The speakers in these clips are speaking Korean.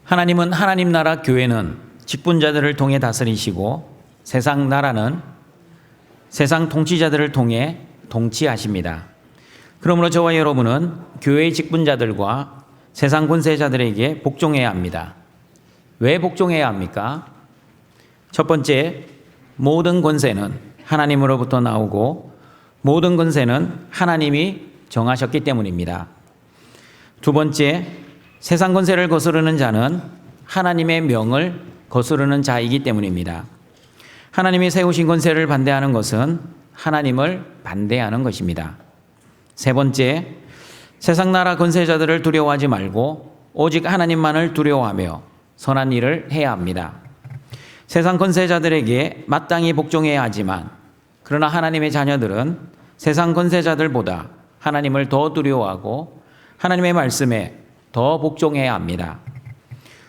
하나님은 하나님 나라 교회는 직분자들을 통해 다스리시고 세상 나라는 세상 통치자들을 통해 통치하십니다. 그러므로 저와 여러분은 교회의 직분자들과 세상 권세자들에게 복종해야 합니다. 왜 복종해야 합니까? 첫 번째, 모든 권세는 하나님으로부터 나오고 모든 권세는 하나님이 정하셨기 때문입니다. 두 번째, 세상 권세를 거스르는 자는 하나님의 명을 거스르는 자이기 때문입니다. 하나님이 세우신 권세를 반대하는 것은 하나님을 반대하는 것입니다. 세 번째, 세상 나라 권세자들을 두려워하지 말고 오직 하나님만을 두려워하며 선한 일을 해야 합니다. 세상 권세자들에게 마땅히 복종해야 하지만 그러나 하나님의 자녀들은 세상 권세자들보다 하나님을 더 두려워하고 하나님의 말씀에 더 복종해야 합니다.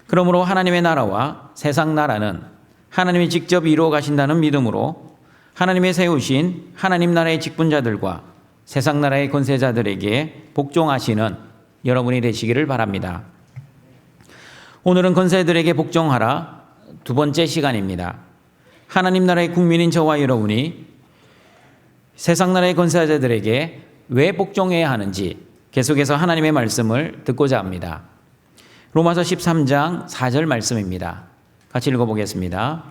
그러므로 하나님의 나라와 세상 나라는 하나님이 직접 이루어 가신다는 믿음으로 하나님의 세우신 하나님 나라의 직분자들과 세상 나라의 권세자들에게 복종하시는 여러분이 되시기를 바랍니다. 오늘은 권세들에게 복종하라 두 번째 시간입니다. 하나님 나라의 국민인 저와 여러분이 세상 나라의 권세자들에게 왜 복종해야 하는지 계속해서 하나님의 말씀을 듣고자 합니다. 로마서 13장 4절 말씀입니다. 같이 읽어보겠습니다.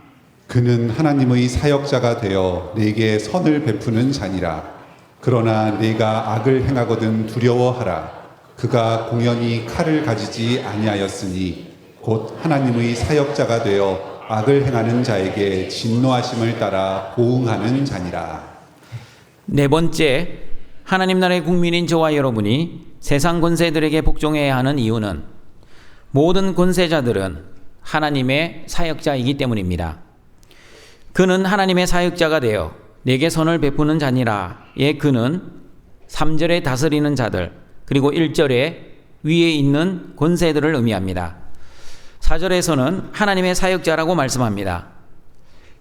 그는 하나님의 사역자가 되어 내게 선을 베푸는 자니라. 그러나 내가 악을 행하거든 두려워하라. 그가 공연히 칼을 가지지 아니하였으니 곧 하나님의 사역자가 되어 악을 행하는 자에게 진노하심을 따라 보응하는 자니라. 네 번째, 하나님 나라의 국민인 저와 여러분이 세상 권세들에게 복종해야 하는 이유는 모든 권세자들은 하나님의 사역자이기 때문입니다. 그는 하나님의 사역자가 되어 내게 선을 베푸는 자니라의 그는 3절에 다스리는 자들 그리고 1절에 위에 있는 권세들을 의미합니다. 4절에서는 하나님의 사역자라고 말씀합니다.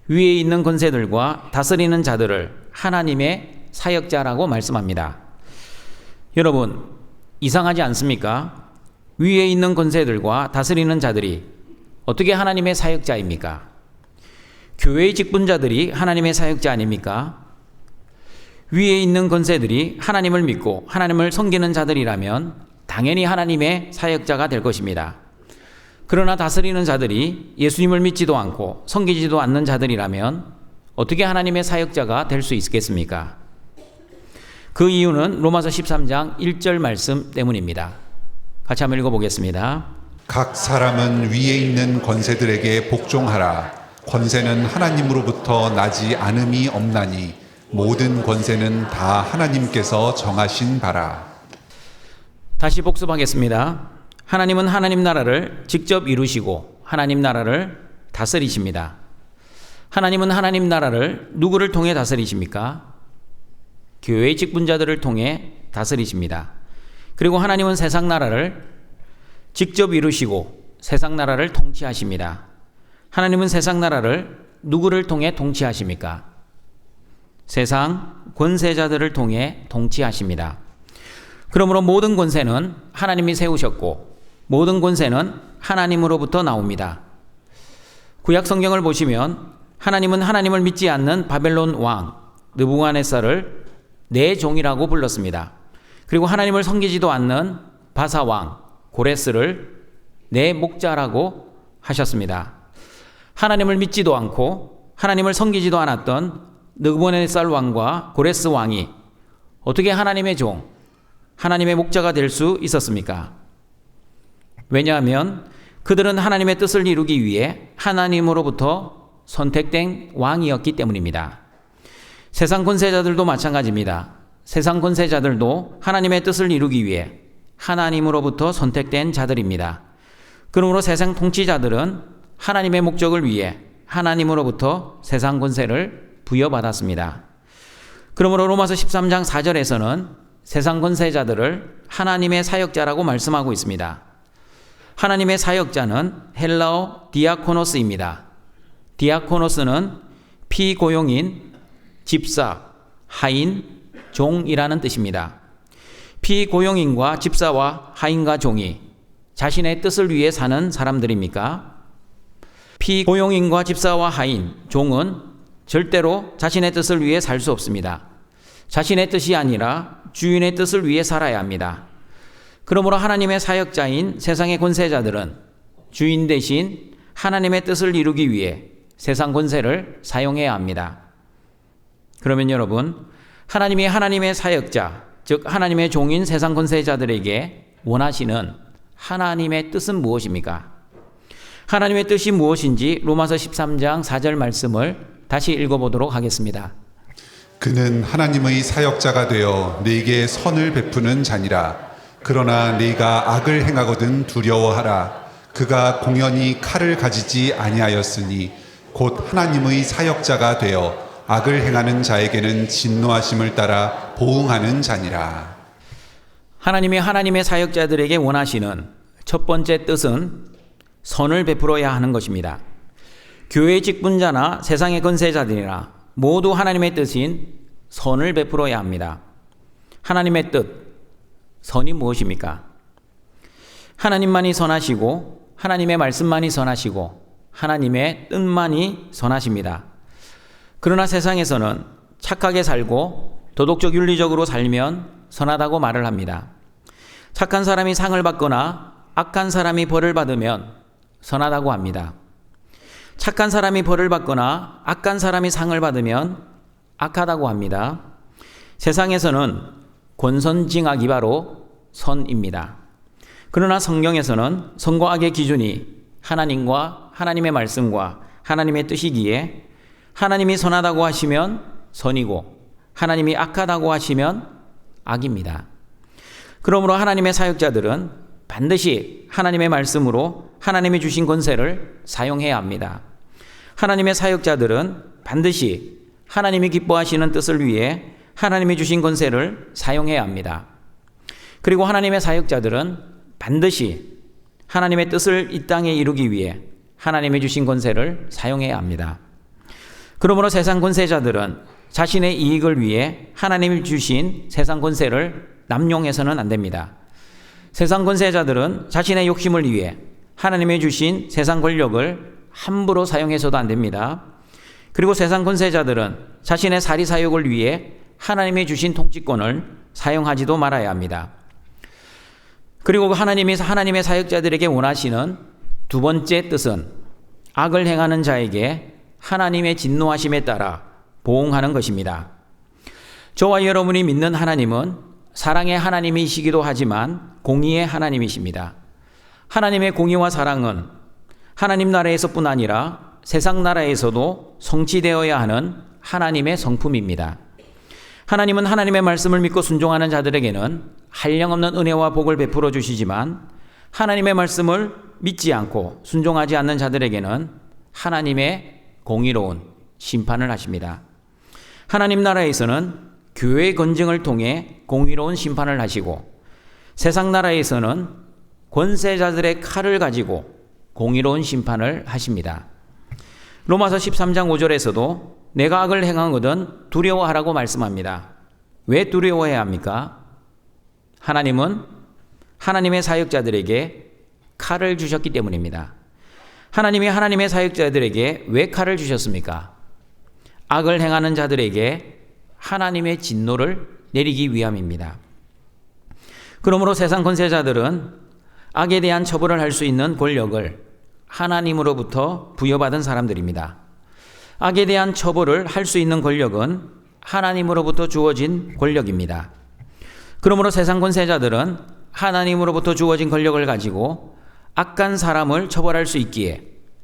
위에 있는 권세들과 다스리는 자들을 하나님의 사역자라고 말씀합니다. 여러분, 이상하지 않습니까? 위에 있는 권세들과 다스리는 자들이 어떻게 하나님의 사역자입니까? 교회의 직분자들이 하나님의 사역자 아닙니까? 위에 있는 권세들이 하나님을 믿고 하나님을 섬기는 자들이라면 당연히 하나님의 사역자가 될 것입니다. 그러나 다스리는 자들이 예수님을 믿지도 않고 섬기지도 않는 자들이라면 어떻게 하나님의 사역자가 될 수 있겠습니까? 그 이유는 로마서 13장 1절 말씀 때문입니다. 같이 한번 읽어보겠습니다. 각 사람은 위에 있는 권세들에게 복종하라. 권세는 하나님으로부터 나지 않음이 없나니 모든 권세는 다 하나님께서 정하신 바라. 다시 복습하겠습니다. 하나님은 하나님 나라를 직접 이루시고 하나님 나라를 다스리십니다. 하나님은 하나님 나라를 누구를 통해 다스리십니까? 교회의 직분자들을 통해 다스리십니다. 그리고 하나님은 세상 나라를 직접 이루시고 세상 나라를 통치하십니다. 하나님은 세상 나라를 누구를 통해 통치하십니까? 세상 권세자들을 통해 통치하십니다. 그러므로 모든 권세는 하나님이 세우셨고 모든 권세는 하나님으로부터 나옵니다. 구약 성경을 보시면 하나님은 하나님을 믿지 않는 바벨론 왕 느부갓네살을 내 종이라고 불렀습니다. 그리고 하나님을 섬기지도 않는 바사 왕 고레스를 내 목자라고 하셨습니다. 하나님을 믿지도 않고 하나님을 섬기지도 않았던 느부갓네살 왕과 고레스 왕이 어떻게 하나님의 종, 하나님의 목자가 될 수 있었습니까? 왜냐하면 그들은 하나님의 뜻을 이루기 위해 하나님으로부터 선택된 왕이었기 때문입니다. 세상 권세자들도 마찬가지입니다. 세상 권세자들도 하나님의 뜻을 이루기 위해 하나님으로부터 선택된 자들입니다. 그러므로 세상 통치자들은 하나님의 목적을 위해 하나님으로부터 세상 권세를 부여받았습니다. 그러므로 로마서 13장 4절에서는 세상 권세자들을 하나님의 사역자라고 말씀하고 있습니다. 하나님의 사역자는 헬라어 디아코노스입니다. 디아코노스는 피고용인, 집사, 하인, 종이라는 뜻입니다. 피고용인과 집사와 하인과 종이 자신의 뜻을 위해 사는 사람들입니까? 피고용인과 집사와 하인, 종은 절대로 자신의 뜻을 위해 살 수 없습니다. 자신의 뜻이 아니라 주인의 뜻을 위해 살아야 합니다. 그러므로 하나님의 사역자인 세상의 권세자들은 주인 대신 하나님의 뜻을 이루기 위해 세상 권세를 사용해야 합니다. 그러면 여러분, 하나님이 하나님의 사역자, 즉 하나님의 종인 세상 권세자들에게 원하시는 하나님의 뜻은 무엇입니까? 하나님의 뜻이 무엇인지 로마서 13장 4절 말씀을 다시 읽어보도록 하겠습니다. 그는 하나님의 사역자가 되어 네게 선을 베푸는 자니라. 그러나 네가 악을 행하거든 두려워하라. 그가 공연히 칼을 가지지 아니하였으니 곧 하나님의 사역자가 되어 악을 행하는 자에게는 진노하심을 따라 보응하는 자니라. 하나님이 하나님의 사역자들에게 원하시는 첫 번째 뜻은 선을 베풀어야 하는 것입니다. 교회 직분자나 세상의 권세자들이나 모두 하나님의 뜻인 선을 베풀어야 합니다. 하나님의 뜻, 선이 무엇입니까? 하나님만이 선하시고 하나님의 말씀만이 선하시고 하나님의 뜻만이 선하십니다. 그러나 세상에서는 착하게 살고 도덕적 윤리적으로 살면 선하다고 말을 합니다. 착한 사람이 상을 받거나 악한 사람이 벌을 받으면 선하다고 합니다. 착한 사람이 벌을 받거나 악한 사람이 상을 받으면 악하다고 합니다. 세상에서는 권선징악이 바로 선입니다. 그러나 성경에서는 선과 악의 기준이 하나님과 하나님의 말씀과 하나님의 뜻이기에 하나님이 선하다고 하시면 선이고 하나님이 악하다고 하시면 악입니다. 그러므로 하나님의 사역자들은 반드시 하나님의 말씀으로 하나님이 주신 권세를 사용해야 합니다. 하나님의 사역자들은 반드시 하나님이 기뻐하시는 뜻을 위해 하나님이 주신 권세를 사용해야 합니다. 그리고 하나님의 사역자들은 반드시 하나님의 뜻을 이 땅에 이루기 위해 하나님이 주신 권세를 사용해야 합니다. 그러므로 세상 권세자들은 자신의 이익을 위해 하나님이 주신 세상 권세를 남용해서는 안 됩니다. 세상 권세자들은 자신의 욕심을 위해 하나님이 주신 세상 권력을 함부로 사용해서도 안 됩니다. 그리고 세상 권세자들은 자신의 사리사욕을 위해 하나님이 주신 통치권을 사용하지도 말아야 합니다. 그리고 하나님이 하나님의 사역자들에게 원하시는 두 번째 뜻은 악을 행하는 자에게 하나님의 진노하심에 따라 보응하는 것입니다. 저와 여러분이 믿는 하나님은 사랑의 하나님이시기도 하지만 공의의 하나님이십니다. 하나님의 공의와 사랑은 하나님 나라에서뿐 아니라 세상 나라에서도 성취되어야 하는 하나님의 성품입니다. 하나님은 하나님의 말씀을 믿고 순종하는 자들에게는 한량없는 은혜와 복을 베풀어 주시지만 하나님의 말씀을 믿지 않고 순종하지 않는 자들에게는 하나님의 공의로운 심판을 하십니다. 하나님 나라에서는 교회의 건증을 통해 공의로운 심판을 하시고 세상 나라에서는 권세자들의 칼을 가지고 공의로운 심판을 하십니다. 로마서 13장 5절에서도 내가 악을 행하거든 두려워하라고 말씀합니다. 왜 두려워해야 합니까? 하나님은 하나님의 사역자들에게 칼을 주셨기 때문입니다. 하나님이 하나님의 사역자들에게 왜 칼을 주셨습니까? 악을 행하는 자들에게 하나님의 진노를 내리기 위함입니다. 그러므로 세상 권세자들은 악에 대한 처벌을 할 수 있는 권력을 하나님으로부터 부여받은 사람들입니다. 악에 대한 처벌을 할 수 있는 권력은 하나님으로부터 주어진 권력입니다. 그러므로 세상 권세자들은 하나님으로부터 주어진 권력을 가지고 악한 사람을 처벌할 수 있기에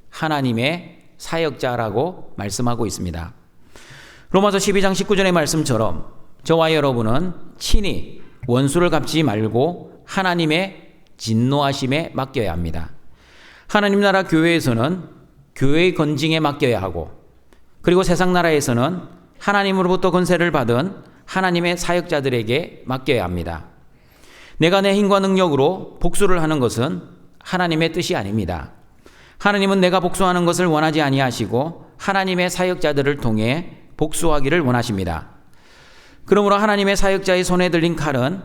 하나님의 사역자라고 말씀하고 있습니다. 로마서 12장 19절의 말씀처럼 저와 여러분은 친히 원수를 갚지 말고 하나님의 진노하심에 맡겨야 합니다. 하나님 나라 교회에서는 교회의 건징에 맡겨야 하고, 그리고 세상 나라에서는 하나님으로부터 권세를 받은 하나님의 사역자들에게 맡겨야 합니다. 내가 내 힘과 능력으로 복수를 하는 것은 하나님의 뜻이 아닙니다. 하나님은 내가 복수하는 것을 원하지 아니하시고 하나님의 사역자들을 통해 복수하기를 원하십니다. 그러므로 하나님의 사역자의 손에 들린 칼은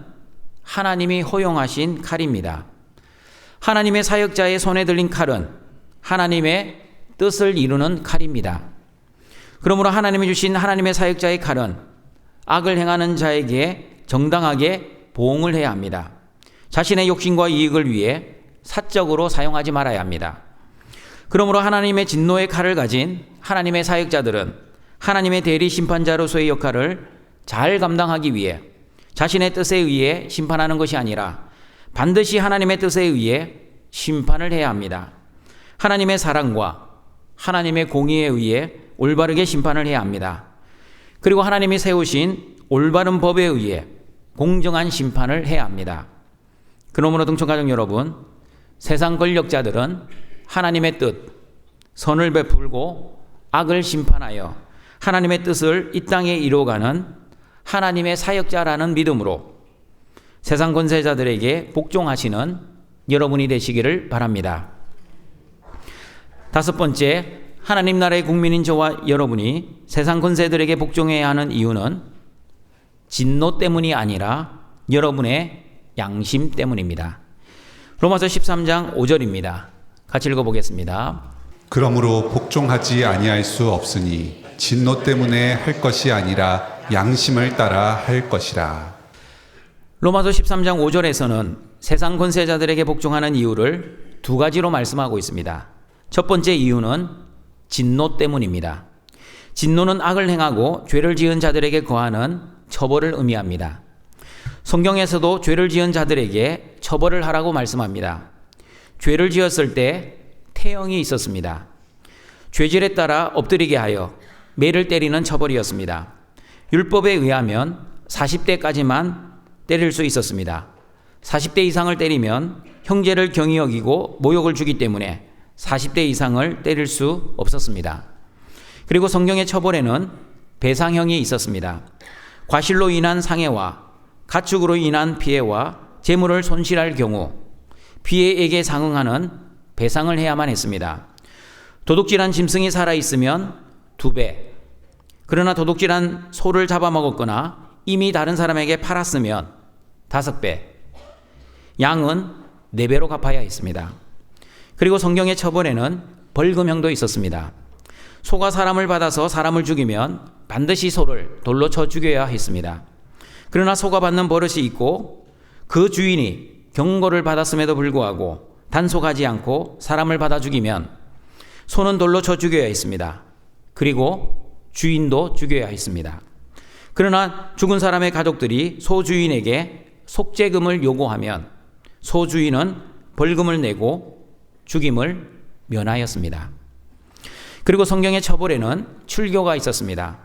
하나님이 허용하신 칼입니다. 하나님의 사역자의 손에 들린 칼은 하나님의 뜻을 이루는 칼입니다. 그러므로 하나님이 주신 하나님의 사역자의 칼은 악을 행하는 자에게 정당하게 보응을 해야 합니다. 자신의 욕심과 이익을 위해 사적으로 사용하지 말아야 합니다. 그러므로 하나님의 진노의 칼을 가진 하나님의 사역자들은 하나님의 대리 심판자로서의 역할을 잘 감당하기 위해 자신의 뜻에 의해 심판하는 것이 아니라 반드시 하나님의 뜻에 의해 심판을 해야 합니다. 하나님의 사랑과 하나님의 공의에 의해 올바르게 심판을 해야 합니다. 그리고 하나님이 세우신 올바른 법에 의해 공정한 심판을 해야 합니다. 그러므로 등촌가족 여러분, 세상 권력자들은 하나님의 뜻, 선을 베풀고 악을 심판하여 하나님의 뜻을 이 땅에 이루어가는 하나님의 사역자라는 믿음으로 세상 권세자들에게 복종하시는 여러분이 되시기를 바랍니다. 다섯 번째, 하나님 나라의 국민인 저와 여러분이 세상 권세들에게 복종해야 하는 이유는 진노 때문이 아니라 여러분의 양심 때문입니다. 로마서 13장 5절입니다. 같이 읽어보겠습니다. 그러므로 복종하지 아니할 수 없으니 진노 때문에 할 것이 아니라 양심을 따라 할 것이라. 로마서 13장 5절에서는 세상 권세자들에게 복종하는 이유를 두 가지로 말씀하고 있습니다. 첫 번째 이유는 진노 때문입니다. 진노는 악을 행하고 죄를 지은 자들에게 거하는 처벌을 의미합니다. 성경에서도 죄를 지은 자들에게 처벌을 하라고 말씀합니다. 죄를 지었을 때 태형이 있었습니다. 죄질에 따라 엎드리게 하여 매를 때리는 처벌이었습니다. 율법에 의하면 40대까지만 때릴 수 있었습니다. 40대 이상을 때리면 형제를 경히 여기고 모욕을 주기 때문에 40대 이상을 때릴 수 없었습니다. 그리고 성경의 처벌에는 배상형이 있었습니다. 과실로 인한 상해와 가축으로 인한 피해와 재물을 손실할 경우 피해액에 상응하는 배상을 해야만 했습니다. 도둑질한 짐승이 살아있으면 2배, 그러나 도둑질한 소를 잡아먹었거나 이미 다른 사람에게 팔았으면 5배, 양은 4배로 갚아야 했습니다. 그리고 성경의 처벌에는 벌금형도 있었습니다. 소가 사람을 받아서 사람을 죽이면 반드시 소를 돌로 쳐 죽여야 했습니다. 그러나 소가 받는 버릇이 있고 그 주인이 경고를 받았음에도 불구하고 단속하지 않고 사람을 받아 죽이면 소는 돌로 쳐 죽여야 했습니다. 그리고 주인도 죽여야 했습니다. 그러나 죽은 사람의 가족들이 소 주인에게 속죄금을 요구하면 소 주인은 벌금을 내고 죽임을 면하였습니다. 그리고 성경의 처벌에는 출교가 있었습니다.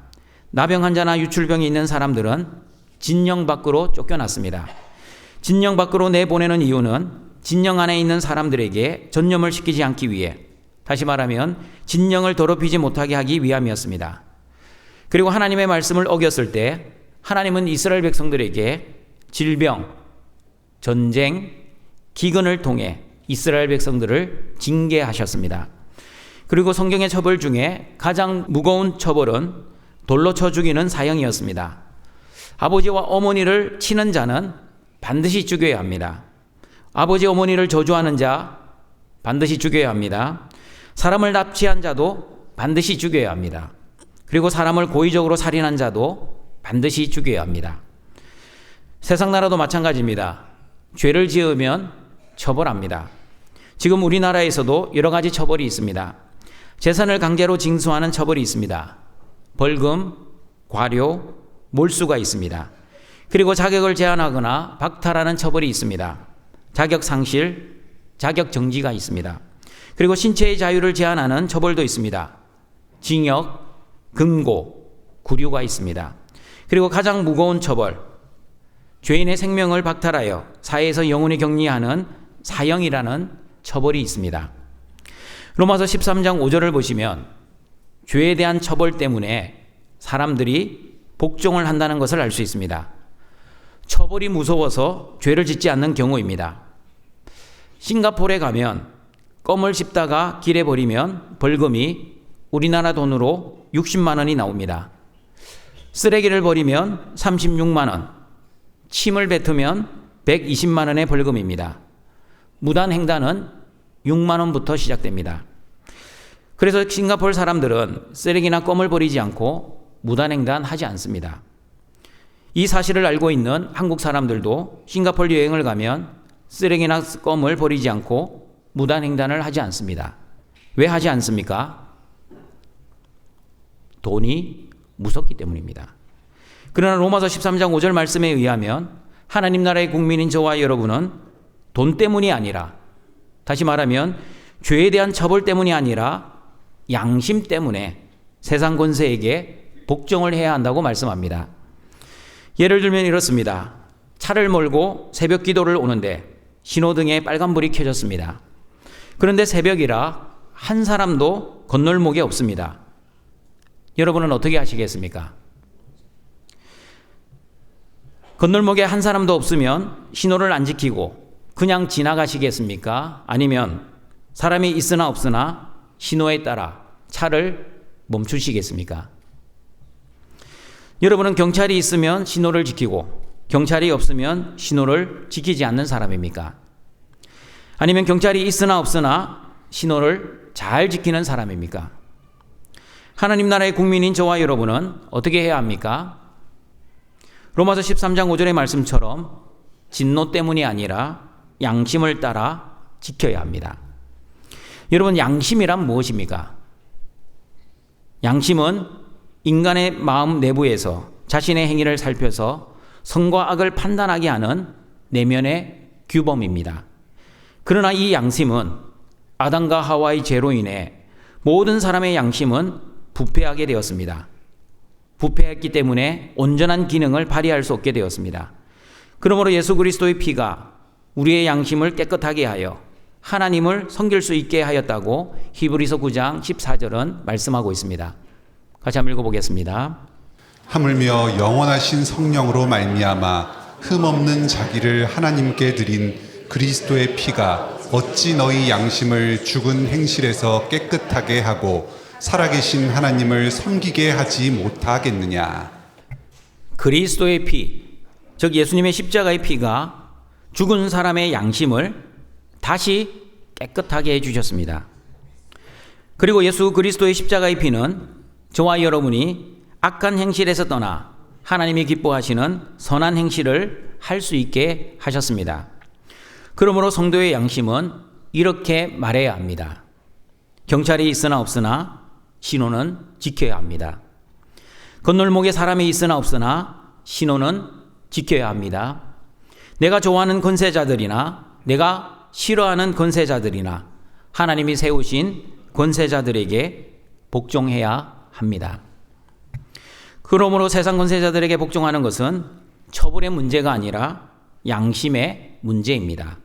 나병 환자나 유출병이 있는 사람들은 진영 밖으로 쫓겨났습니다. 진영 밖으로 내보내는 이유는 진영 안에 있는 사람들에게 전염을 시키지 않기 위해, 다시 말하면 진영을 더럽히지 못하게 하기 위함이었습니다. 그리고 하나님의 말씀을 어겼을 때 하나님은 이스라엘 백성들에게 질병, 전쟁, 기근을 통해 이스라엘 백성들을 징계하셨습니다. 그리고 성경의 처벌 중에 가장 무거운 처벌은 돌로 쳐 죽이는 사형이었습니다. 아버지와 어머니를 치는 자는 반드시 죽여야 합니다. 아버지 어머니를 저주하는 자 반드시 죽여야 합니다. 사람을 납치한 자도 반드시 죽여야 합니다. 그리고 사람을 고의적으로 살인한 자도 반드시 죽여야 합니다. 세상 나라도 마찬가지입니다. 죄를 지으면 처벌합니다. 지금 우리나라에서도 여러 가지 처벌이 있습니다. 재산을 강제로 징수하는 처벌이 있습니다. 벌금, 과료, 몰수가 있습니다. 그리고 자격을 제한하거나 박탈하는 처벌이 있습니다. 자격 상실, 자격 정지가 있습니다. 그리고 신체의 자유를 제한하는 처벌도 있습니다. 징역, 금고, 구류가 있습니다. 그리고 가장 무거운 처벌, 죄인의 생명을 박탈하여 사회에서 영원히 격리하는 사형이라는 처벌이 있습니다. 로마서 13장 5절을 보시면 죄에 대한 처벌 때문에 사람들이 복종을 한다는 것을 알 수 있습니다. 처벌이 무서워서 죄를 짓지 않는 경우입니다. 싱가포르에 가면 껌을 씹다가 길에 버리면 벌금이 우리나라 돈으로 60만 원이 나옵니다. 쓰레기를 버리면 36만 원, 침을 뱉으면 120만 원의 벌금입니다. 무단횡단은 6만 원부터 시작됩니다. 그래서 싱가포르 사람들은 쓰레기나 껌을 버리지 않고 무단횡단하지 않습니다. 이 사실을 알고 있는 한국 사람들도 싱가포르 여행을 가면 쓰레기나 껌을 버리지 않고 무단횡단을 하지 않습니다. 왜 하지 않습니까? 돈이 무섭기 때문입니다. 그러나 로마서 13장 5절 말씀에 의하면 하나님 나라의 국민인 저와 여러분은 돈 때문이 아니라, 다시 말하면 죄에 대한 처벌 때문이 아니라 양심 때문에 세상 권세에게 복종을 해야 한다고 말씀합니다. 예를 들면 이렇습니다. 차를 몰고 새벽 기도를 오는데 신호등에 빨간불이 켜졌습니다. 그런데 새벽이라 한 사람도 건널목에 없습니다. 여러분은 어떻게 하시겠습니까? 건널목에 한 사람도 없으면 신호를 안 지키고 그냥 지나가시겠습니까? 아니면 사람이 있으나 없으나 신호에 따라 차를 멈추시겠습니까? 여러분은 경찰이 있으면 신호를 지키고 경찰이 없으면 신호를 지키지 않는 사람입니까? 아니면 경찰이 있으나 없으나 신호를 잘 지키는 사람입니까? 하나님 나라의 국민인 저와 여러분은 어떻게 해야 합니까? 로마서 13장 5절의 말씀처럼 진노 때문이 아니라 양심을 따라 지켜야 합니다. 여러분, 양심이란 무엇입니까? 양심은 인간의 마음 내부에서 자신의 행위를 살펴서 선과 악을 판단하게 하는 내면의 규범입니다. 그러나 이 양심은 아담과 하와의 죄로 인해 모든 사람의 양심은 부패하게 되었습니다. 부패했기 때문에 온전한 기능을 발휘할 수 없게 되었습니다. 그러므로 예수 그리스도의 피가 우리의 양심을 깨끗하게 하여 하나님을 섬길 수 있게 하였다고 히브리서 9장 14절은 말씀하고 있습니다. 같이 한번 읽어보겠습니다. 하물며 영원하신 성령으로 말미암아 흠없는 자기를 하나님께 드린 그리스도의 피가 어찌 너희 양심을 죽은 행실에서 깨끗하게 하고 살아계신 하나님을 섬기게 하지 못하겠느냐. 그리스도의 피, 즉 예수님의 십자가의 피가 죽은 사람의 양심을 다시 깨끗하게 해주셨습니다. 그리고 예수 그리스도의 십자가의 피는 저와 여러분이 악한 행실에서 떠나 하나님이 기뻐하시는 선한 행실을 할 수 있게 하셨습니다. 그러므로 성도의 양심은 이렇게 말해야 합니다. 경찰이 있으나 없으나 신호는 지켜야 합니다. 건널목에 사람이 있으나 없으나 신호는 지켜야 합니다. 내가 좋아하는 권세자들이나 내가 싫어하는 권세자들이나 하나님이 세우신 권세자들에게 복종해야 합니다. 그러므로 세상 권세자들에게 복종하는 것은 처벌의 문제가 아니라 양심의 문제입니다.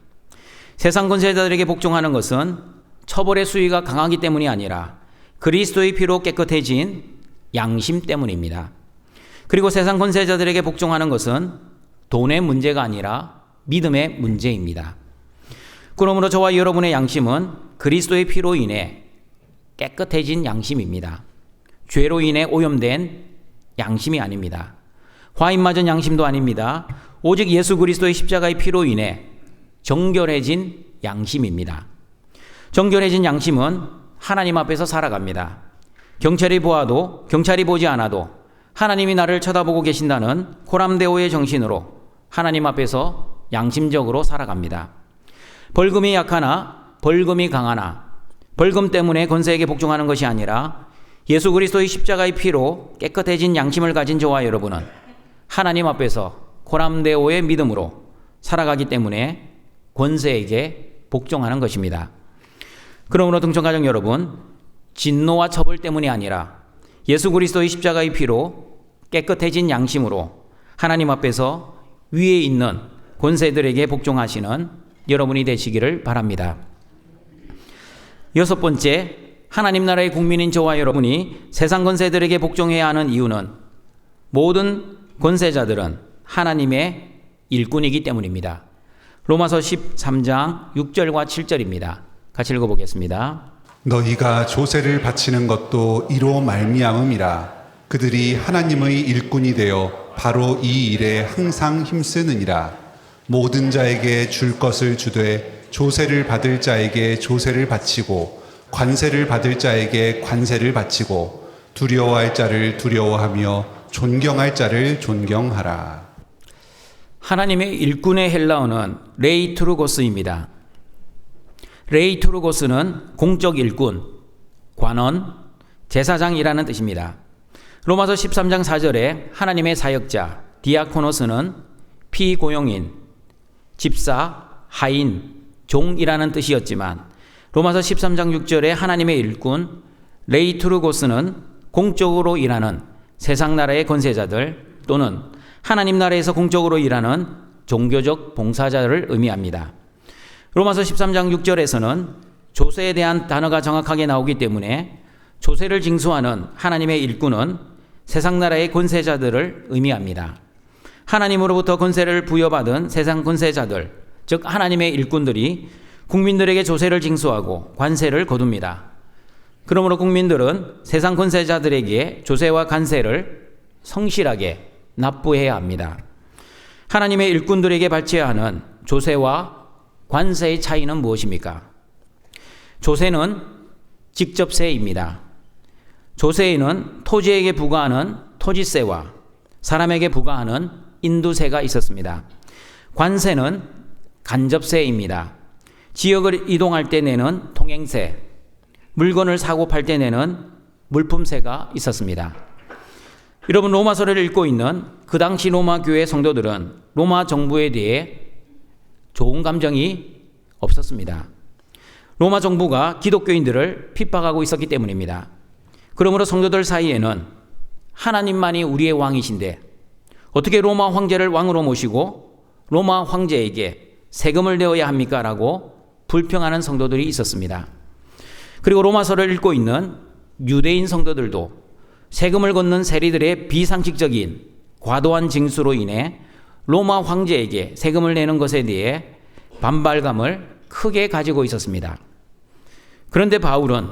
세상 권세자들에게 복종하는 것은 처벌의 수위가 강하기 때문이 아니라 그리스도의 피로 깨끗해진 양심 때문입니다. 그리고 세상 권세자들에게 복종하는 것은 돈의 문제가 아니라 믿음의 문제입니다. 그러므로 저와 여러분의 양심은 그리스도의 피로 인해 깨끗해진 양심입니다. 죄로 인해 오염된 양심이 아닙니다. 화인 맞은 양심도 아닙니다. 오직 예수 그리스도의 십자가의 피로 인해 정결해진 양심입니다. 정결해진 양심은 하나님 앞에서 살아갑니다. 경찰이 보아도 경찰이 보지 않아도 하나님이 나를 쳐다보고 계신다는 코람데오의 정신으로 하나님 앞에서 양심적으로 살아갑니다. 벌금이 약하나 벌금이 강하나 벌금 때문에 권세에게 복종하는 것이 아니라 예수 그리스도의 십자가의 피로 깨끗해진 양심을 가진 저와 여러분은 하나님 앞에서 코람데오의 믿음으로 살아가기 때문에 권세에게 복종하는 것입니다. 그러므로 등촌가족 여러분, 진노와 처벌 때문이 아니라 예수 그리스도의 십자가의 피로 깨끗해진 양심으로 하나님 앞에서 위에 있는 권세들에게 복종하시는 여러분이 되시기를 바랍니다. 여섯 번째, 하나님 나라의 국민인 저와 여러분이 세상 권세들에게 복종해야 하는 이유는 모든 권세자들은 하나님의 일꾼이기 때문입니다. 로마서 13장 6절과 7절입니다. 같이 읽어보겠습니다. 너희가 조세를 바치는 것도 이로 말미암음이라. 그들이 하나님의 일꾼이 되어 바로 이 일에 항상 힘쓰느니라. 모든 자에게 줄 것을 주되 조세를 받을 자에게 조세를 바치고 관세를 받을 자에게 관세를 바치고 두려워할 자를 두려워하며 존경할 자를 존경하라. 하나님의 일꾼의 헬라어는 레이투르고스입니다. 레이투르고스는 공적 일꾼, 관원, 제사장이라는 뜻입니다. 로마서 13장 4절에 하나님의 사역자, 디아코노스는 피고용인, 집사, 하인, 종이라는 뜻이었지만 로마서 13장 6절에 하나님의 일꾼, 레이투르고스는 공적으로 일하는 세상 나라의 권세자들 또는 하나님 나라에서 공적으로 일하는 종교적 봉사자를 의미합니다. 로마서 13장 6절에서는 조세에 대한 단어가 정확하게 나오기 때문에 조세를 징수하는 하나님의 일꾼은 세상 나라의 권세자들을 의미합니다. 하나님으로부터 권세를 부여받은 세상 권세자들, 즉 하나님의 일꾼들이 국민들에게 조세를 징수하고 관세를 거둡니다. 그러므로 국민들은 세상 권세자들에게 조세와 관세를 성실하게 납부해야 합니다. 하나님의 일꾼들에게 바쳐야 하는 조세와 관세의 차이는 무엇입니까? 조세는 직접세입니다. 조세에는 토지에게 부과하는 토지세와 사람에게 부과하는 인두세가 있었습니다. 관세는 간접세입니다. 지역을 이동할 때 내는 통행세, 물건을 사고 팔 때 내는 물품세가 있었습니다. 여러분, 로마서를 읽고 있는 그 당시 로마 교회 성도들은 로마 정부에 대해 좋은 감정이 없었습니다. 로마 정부가 기독교인들을 핍박하고 있었기 때문입니다. 그러므로 성도들 사이에는 하나님만이 우리의 왕이신데 어떻게 로마 황제를 왕으로 모시고 로마 황제에게 세금을 내어야 합니까? 라고 불평하는 성도들이 있었습니다. 그리고 로마서를 읽고 있는 유대인 성도들도 세금을 걷는 세리들의 비상식적인 과도한 징수로 인해 로마 황제에게 세금을 내는 것에 대해 반발감을 크게 가지고 있었습니다. 그런데 바울은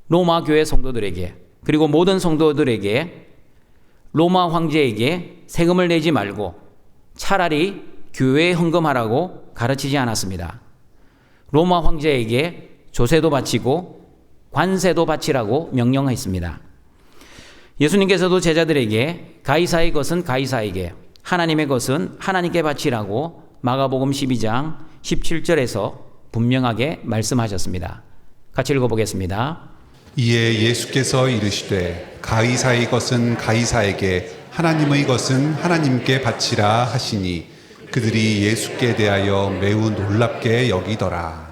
로마 교회 성도들에게 그리고 모든 성도들에게 로마 황제에게 세금을 내지 말고 차라리 교회에 헌금하라고 가르치지 않았습니다. 로마 황제에게 조세도 바치고 관세도 바치라고 명령했습니다. 예수님께서도 제자들에게 가이사의 것은 가이사에게, 하나님의 것은 하나님께 바치라고 마가복음 12장 17절에서 분명하게 말씀하셨습니다. 같이 읽어보겠습니다. 이에 예수께서 이르시되 가이사의 것은 가이사에게 하나님의 것은 하나님께 바치라 하시니 그들이 예수께 대하여 매우 놀랍게 여기더라.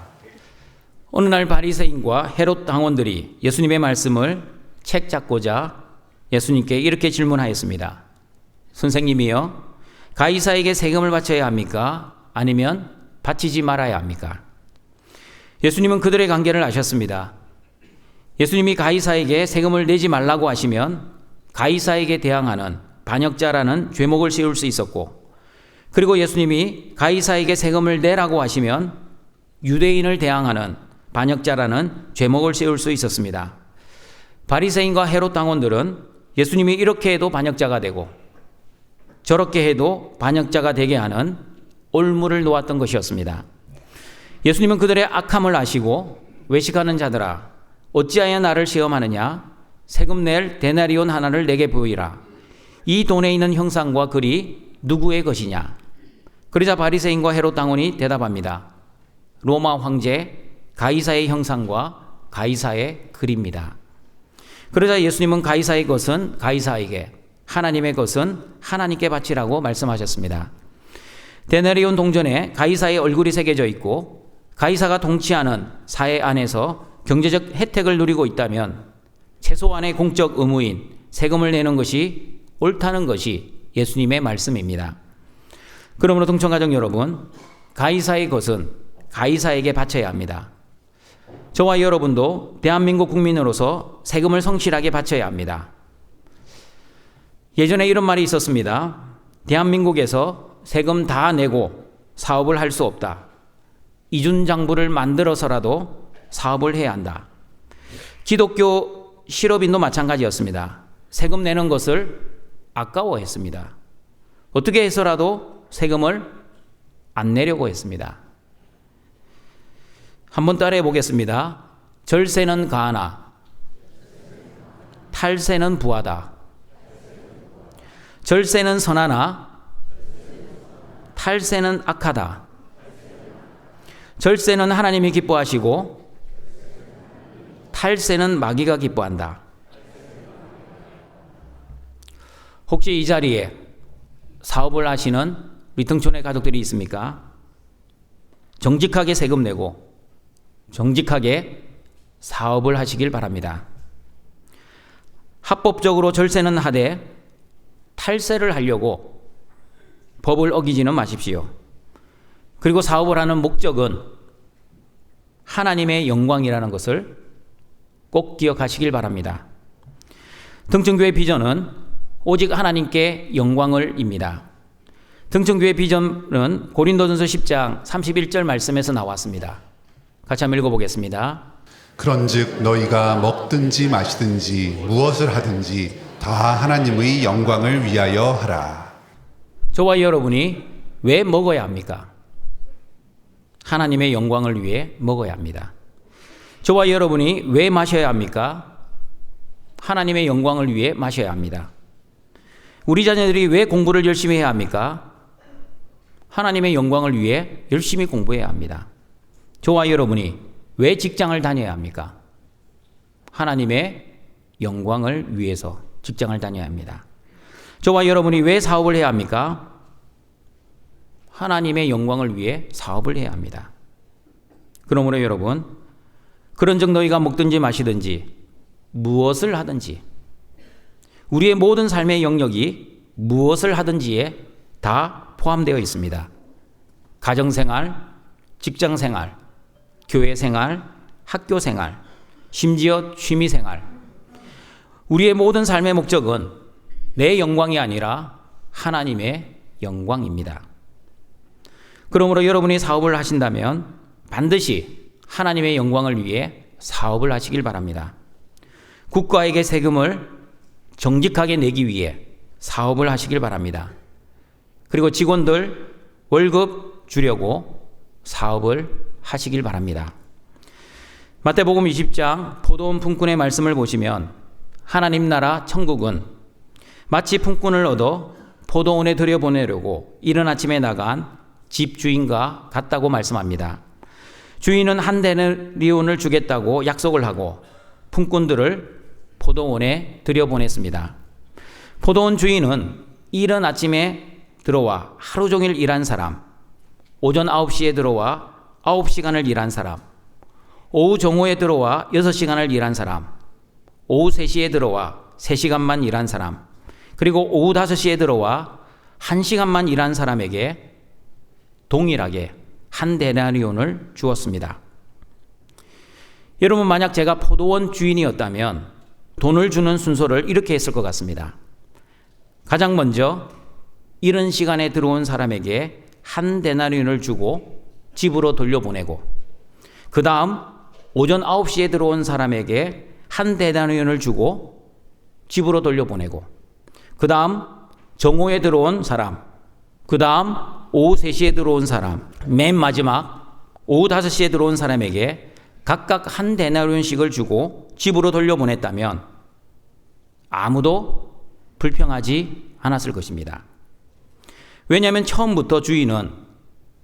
어느 날 바리새인과 헤롯 당원들이 예수님의 말씀을 책잡고자 예수님께 이렇게 질문하였습니다. 선생님이여, 가이사에게 세금을 바쳐야 합니까? 아니면 바치지 말아야 합니까? 예수님은 그들의 관계를 아셨습니다. 예수님이 가이사에게 세금을 내지 말라고 하시면 가이사에게 대항하는 반역자라는 죄목을 씌울 수 있었고, 그리고 예수님이 가이사에게 세금을 내라고 하시면 유대인을 대항하는 반역자라는 죄목을 씌울 수 있었습니다. 바리새인과 헤롯 당원들은 예수님이 이렇게 해도 반역자가 되고 저렇게 해도 반역자가 되게 하는 올무를 놓았던 것이었습니다. 예수님은 그들의 악함을 아시고 외식하는 자들아 어찌하여 나를 시험하느냐? 세금 낼 데나리온 하나를 내게 보이라. 이 돈에 있는 형상과 글이 누구의 것이냐? 그러자 바리새인과 헤롯 당원이 대답합니다. 로마 황제 가이사의 형상과 가이사의 글입니다. 그러자 예수님은 가이사의 것은 가이사에게, 하나님의 것은 하나님께 바치라고 말씀하셨습니다. 데나리온 동전에 가이사의 얼굴이 새겨져 있고 가이사가 통치하는 사회 안에서 경제적 혜택을 누리고 있다면 최소한의 공적 의무인 세금을 내는 것이 옳다는 것이 예수님의 말씀입니다. 그러므로 동청가족 여러분, 가이사의 것은 가이사에게 바쳐야 합니다. 저와 여러분도 대한민국 국민으로서 세금을 성실하게 바쳐야 합니다. 예전에 이런 말이 있었습니다. 대한민국에서 세금 다 내고 사업을 할 수 없다. 이준장부를 만들어서라도 사업을 해야 한다. 기독교 실업인도 마찬가지였습니다. 세금 내는 것을 아까워했습니다. 어떻게 해서라도 세금을 안 내려고 했습니다. 한번 따라해 보겠습니다. 절세는 가하나 탈세는 부하다. 절세는 선하나 탈세는 악하다. 절세는 하나님이 기뻐하시고 탈세는 마귀가 기뻐한다. 혹시 이 자리에 사업을 하시는 우리 등촌의 가족들이 있습니까? 정직하게 세금 내고 정직하게 사업을 하시길 바랍니다. 합법적으로 절세는 하되 탈세를 하려고 법을 어기지는 마십시오. 그리고 사업을 하는 목적은 하나님의 영광이라는 것을 꼭 기억하시길 바랍니다. 등촌교회 비전은 오직 하나님께 영광을입니다. 등촌교회 비전은 고린도전서 10장 31절 말씀에서 나왔습니다. 같이 한번 읽어보겠습니다. 그런즉 너희가 먹든지 마시든지 무엇을 하든지 다 하나님의 영광을 위하여 하라. 저와 여러분이 왜 먹어야 합니까? 하나님의 영광을 위해 먹어야 합니다. 저와 여러분이 왜 마셔야 합니까? 하나님의 영광을 위해 마셔야 합니다. 우리 자녀들이 왜 공부를 열심히 해야 합니까? 하나님의 영광을 위해 열심히 공부해야 합니다. 저와 여러분이 왜 직장을 다녀야 합니까? 하나님의 영광을 위해서 직장을 다녀야 합니다. 저와 여러분이 왜 사업을 해야 합니까? 하나님의 영광을 위해 사업을 해야 합니다. 그러므로 여러분, 그런즉 너희가 먹든지 마시든지 무엇을 하든지 우리의 모든 삶의 영역이 무엇을 하든지에 다 포함되어 있습니다. 가정생활, 직장생활, 교회생활, 학교생활, 심지어 취미생활. 우리의 모든 삶의 목적은 내 영광이 아니라 하나님의 영광입니다. 그러므로 여러분이 사업을 하신다면 반드시 하나님의 영광을 위해 사업을 하시길 바랍니다. 국가에게 세금을 정직하게 내기 위해 사업을 하시길 바랍니다. 그리고 직원들 월급 주려고 사업을 하시길 바랍니다. 마태복음 20장 포도원 품꾼의 말씀을 보시면 하나님 나라 천국은 마치 품꾼을 얻어 포도원에 들여보내려고 이른 아침에 나간 집주인과 같다고 말씀합니다. 주인은 한 데나리온을 주겠다고 약속을 하고 품꾼들을 포도원에 들여보냈습니다. 포도원 주인은 이른 아침에 들어와 하루 종일 일한 사람, 오전 9시에 들어와 9시간을 일한 사람, 오후 정오에 들어와 6시간을 일한 사람, 오후 3시에 들어와 3시간만 일한 사람, 그리고 오후 5시에 들어와 1시간만 일한 사람에게 동일하게 한 데나리온을 주었습니다. 여러분, 만약 제가 포도원 주인이었다면 돈을 주는 순서를 이렇게 했을 것 같습니다. 가장 먼저 이른 시간에 들어온 사람에게 한 데나리온을 주고 집으로 돌려보내고, 그 다음 오전 9시에 들어온 사람에게 한 데나리온을 주고 집으로 돌려보내고, 그 다음 정오에 들어온 사람, 그 다음 오후 3시에 들어온 사람, 맨 마지막 오후 5시에 들어온 사람에게 각각 한 데나리온씩을 주고 집으로 돌려보냈다면 아무도 불평하지 않았을 것입니다. 왜냐하면 처음부터 주인은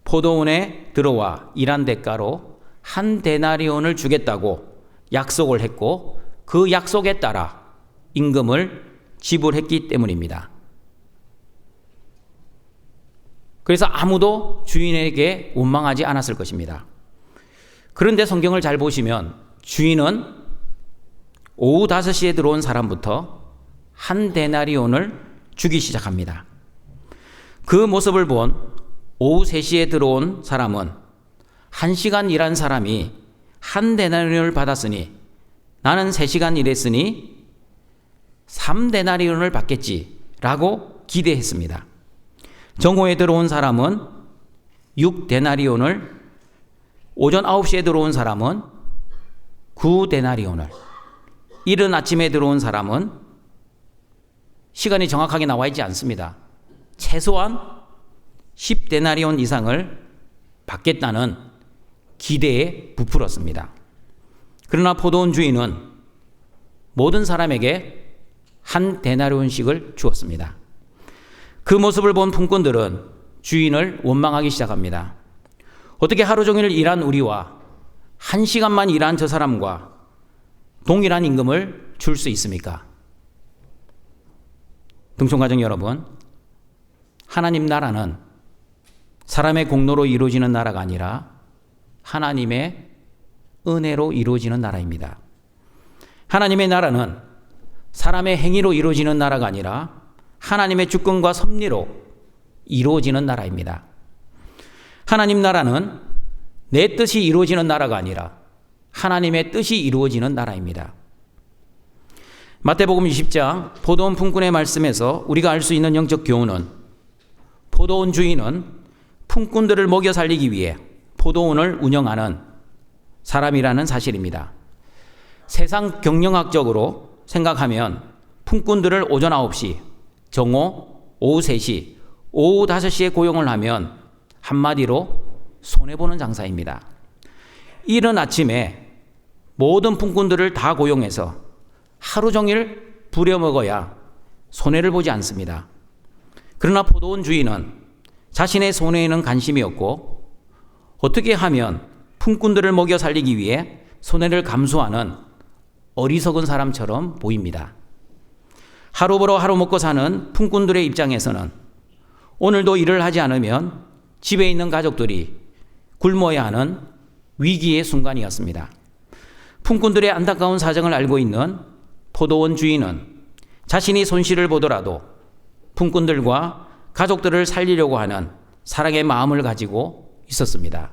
포도원에 들어와 일한 대가로 한 데나리온을 주겠다고 약속을 했고, 그 약속에 따라 임금을 지불했기 때문입니다. 그래서 아무도 주인에게 원망하지 않았을 것입니다. 그런데 성경을 잘 보시면 주인은 오후 5시에 들어온 사람부터 한 데나리온을 주기 시작합니다. 그 모습을 본 오후 3시에 들어온 사람은 1시간 일한 사람이 한 데나리온을 받았으니 나는 3시간 일했으니 3데나리온을 받겠지라고 기대했습니다. 정오에 들어온 사람은 6데나리온을, 오전 9시에 들어온 사람은 9데나리온을, 이른 아침에 들어온 사람은 시간이 정확하게 나와 있지 않습니다. 최소한 10데나리온 이상을 받겠다는 기대에 부풀었습니다. 그러나 포도원 주인은 모든 사람에게 한 데나리온씩을 주었습니다. 그 모습을 본 품꾼들은 주인을 원망하기 시작합니다. 어떻게 하루 종일 일한 우리와 1시간만 일한 저 사람과 동일한 임금을 줄 수 있습니까? 등촌가족 여러분, 하나님 나라는 사람의 공로로 이루어지는 나라가 아니라 하나님의 은혜로 이루어지는 나라입니다. 하나님의 나라는 사람의 행위로 이루어지는 나라가 아니라 하나님의 주권과 섭리로 이루어지는 나라입니다. 하나님 나라는 내 뜻이 이루어지는 나라가 아니라 하나님의 뜻이 이루어지는 나라입니다. 마태복음 20장 포도원 품꾼의 말씀에서 우리가 알 수 있는 영적 교훈은 포도원 주인은 품꾼들을 먹여 살리기 위해 포도원을 운영하는 사람이라는 사실입니다. 세상 경영학적으로 생각하면 품꾼들을 오전 9시, 정오, 오후 3시, 오후 5시에 고용을 하면 한마디로 손해보는 장사입니다. 이른 아침에 모든 품꾼들을 다 고용해서 하루 종일 부려먹어야 손해를 보지 않습니다. 그러나 포도원 주인은 자신의 손해에는 관심이 없고 어떻게 하면 품꾼들을 먹여 살리기 위해 손해를 감수하는 어리석은 사람처럼 보입니다. 하루 벌어 하루 먹고 사는 품꾼들의 입장에서는 오늘도 일을 하지 않으면 집에 있는 가족들이 굶어야 하는 위기의 순간이었습니다. 품꾼들의 안타까운 사정을 알고 있는 포도원 주인은 자신이 손실을 보더라도 품꾼들과 가족들을 살리려고 하는 사랑의 마음을 가지고 있었습니다.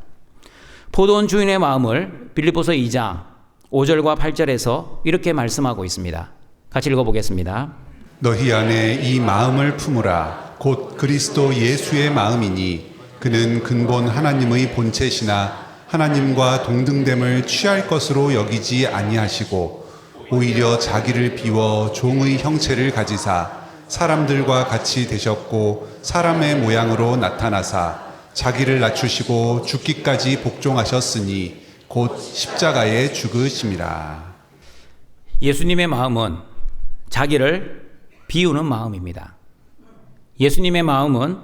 포도원 주인의 마음을 빌립보서 2장 5절과 8절에서 이렇게 말씀하고 있습니다. 같이 읽어보겠습니다. 너희 안에 이 마음을 품으라. 곧 그리스도 예수의 마음이니 그는 근본 하나님의 본체시나 하나님과 동등됨을 취할 것으로 여기지 아니하시고 오히려 자기를 비워 종의 형체를 가지사 사람들과 같이 되셨고 사람의 모양으로 나타나사 자기를 낮추시고 죽기까지 복종하셨으니 곧 십자가에 죽으심이라. 예수님의 마음은 자기를 비우는 마음입니다. 예수님의 마음은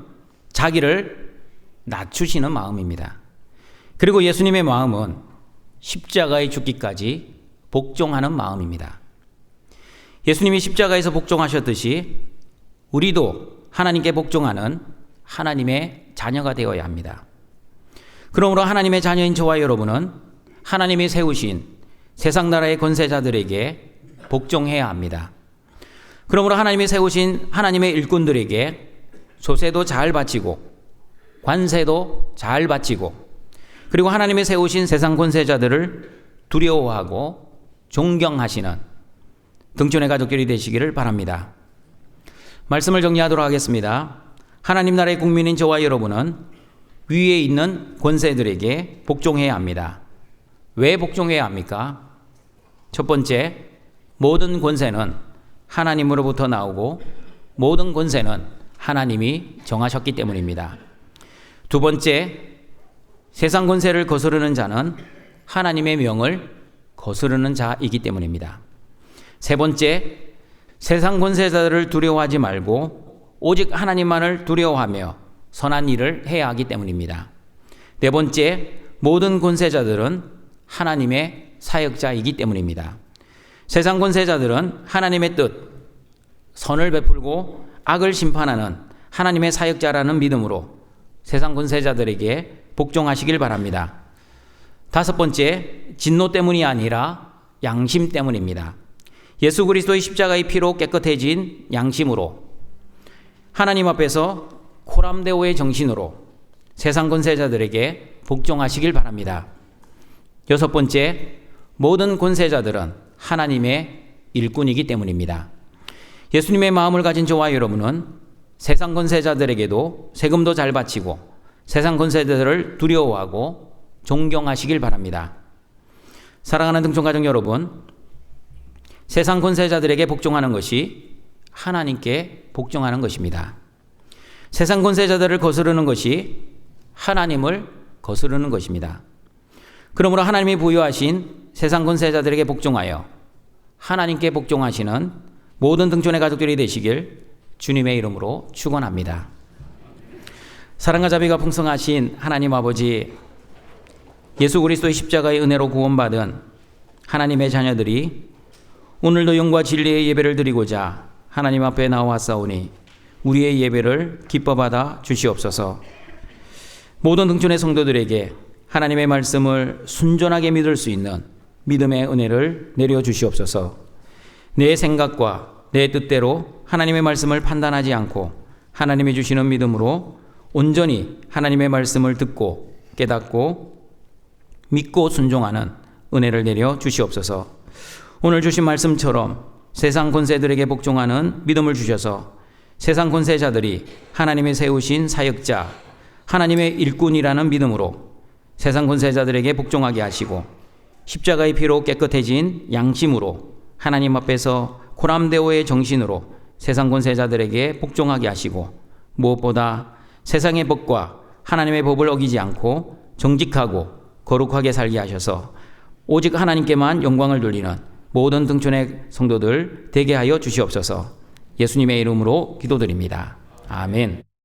자기를 낮추시는 마음입니다. 그리고 예수님의 마음은 십자가에 죽기까지 복종하는 마음입니다. 예수님이 십자가에서 복종하셨듯이 우리도 하나님께 복종하는 하나님의 자녀가 되어야 합니다. 그러므로 하나님의 자녀인 저와 여러분은 하나님이 세우신 세상 나라의 권세자들에게 복종해야 합니다. 그러므로 하나님이 세우신 하나님의 일꾼들에게 조세도 잘 바치고 관세도 잘 바치고 그리고 하나님이 세우신 세상 권세자들을 두려워하고 존경하시는 등촌의 가족들이 되시기를 바랍니다. 말씀을 정리하도록 하겠습니다. 하나님 나라의 국민인 저와 여러분은 위에 있는 권세들에게 복종해야 합니다. 왜 복종해야 합니까? 첫 번째, 모든 권세는 하나님으로부터 나오고 모든 권세는 하나님이 정하셨기 때문입니다. 두 번째, 세상 권세를 거스르는 자는 하나님의 명을 거스르는 자이기 때문입니다. 세 번째, 세상 권세자들을 두려워하지 말고 오직 하나님만을 두려워하며 선한 일을 해야 하기 때문입니다. 네 번째, 모든 권세자들은 하나님의 사역자이기 때문입니다. 세상 권세자들은 하나님의 뜻, 선을 베풀고 악을 심판하는 하나님의 사역자라는 믿음으로 세상 권세자들에게 복종하시길 바랍니다. 다섯 번째, 진노 때문이 아니라 양심 때문입니다. 예수 그리스도의 십자가의 피로 깨끗해진 양심으로 하나님 앞에서 코람데오의 정신으로 세상 권세자들에게 복종하시길 바랍니다. 여섯 번째, 모든 권세자들은 하나님의 일꾼이기 때문입니다. 예수님의 마음을 가진 저와 여러분은 세상 권세자들에게도 세금도 잘 바치고 세상 권세자들을 두려워하고 존경하시길 바랍니다. 사랑하는 등촌가족 여러분, 세상 권세자들에게 복종하는 것이 하나님께 복종하는 것입니다. 세상 권세자들을 거스르는 것이 하나님을 거스르는 것입니다. 그러므로 하나님이 부여하신 세상 권세자들에게 복종하여 하나님께 복종하시는 모든 등촌의 가족들이 되시길 주님의 이름으로 축원합니다. 사랑과 자비가 풍성하신 하나님 아버지, 예수 그리스도의 십자가의 은혜로 구원받은 하나님의 자녀들이 오늘도 영과 진리의 예배를 드리고자 하나님 앞에 나와싸우니 우리의 예배를 기뻐 받아 주시옵소서. 모든 등촌의 성도들에게 하나님의 말씀을 순전하게 믿을 수 있는 믿음의 은혜를 내려 주시옵소서. 내 생각과 내 뜻대로 하나님의 말씀을 판단하지 않고 하나님이 주시는 믿음으로 온전히 하나님의 말씀을 듣고 깨닫고 믿고 순종하는 은혜를 내려 주시옵소서. 오늘 주신 말씀처럼 세상 권세들에게 복종하는 믿음을 주셔서 세상 권세자들이 하나님의 세우신 사역자, 하나님의 일꾼이라는 믿음으로 세상 권세자들에게 복종하게 하시고 십자가의 피로 깨끗해진 양심으로 하나님 앞에서 고람대오의 정신으로 세상 권세자들에게 복종하게 하시고 무엇보다 세상의 법과 하나님의 법을 어기지 않고 정직하고 거룩하게 살게 하셔서 오직 하나님께만 영광을 돌리는 모든 등촌의 성도들 되게 하여 주시옵소서. 예수님의 이름으로 기도드립니다. 아멘.